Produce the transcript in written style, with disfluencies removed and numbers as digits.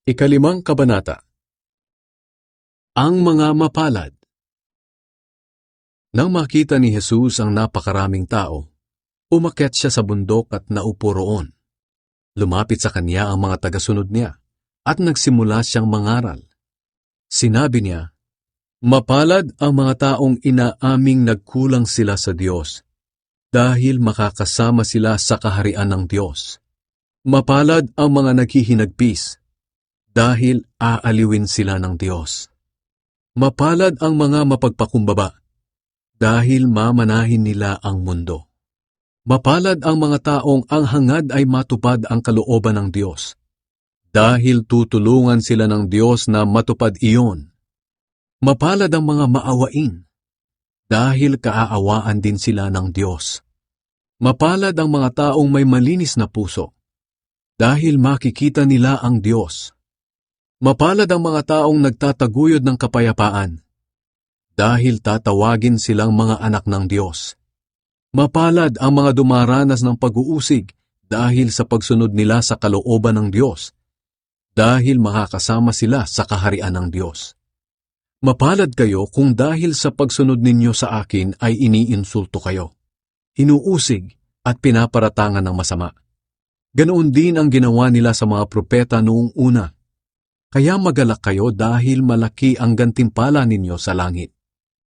Ikalimang kabanata. Ang mga mapalad. Nang makita ni Jesus ang napakaraming tao, umakyat siya sa bundok at naupo roon. Lumapit sa kanya ang mga tagasunod niya at nagsimula siyang mangaral. Sinabi niya, "Mapalad ang mga taong inaaming nagkulang sila sa Diyos, dahil makakasama sila sa kaharian ng Diyos. Mapalad ang mga naghihinagpis, dahil aaliwin sila ng Diyos. Mapalad ang mga mapagpakumbaba, dahil mamanahin nila ang mundo. Mapalad ang mga taong ang hangad ay matupad ang kalooban ng Diyos, dahil tutulungan sila ng Diyos na matupad iyon. Mapalad ang mga maawain, dahil kaaawaan din sila ng Diyos. Mapalad ang mga taong may malinis na puso, dahil makikita nila ang Diyos. Mapalad ang mga taong nagtataguyod ng kapayapaan, dahil tatawagin silang mga anak ng Diyos. Mapalad ang mga dumaranas ng pag-uusig dahil sa pagsunod nila sa kalooban ng Diyos, dahil makakasama sila sa kaharian ng Diyos. Mapalad kayo kung dahil sa pagsunod ninyo sa akin ay iniinsulto kayo, inuusig at pinaparatangan ng masama. Ganoon din ang ginawa nila sa mga propeta noong una. Kaya magalak kayo dahil malaki ang gantimpala ninyo sa langit.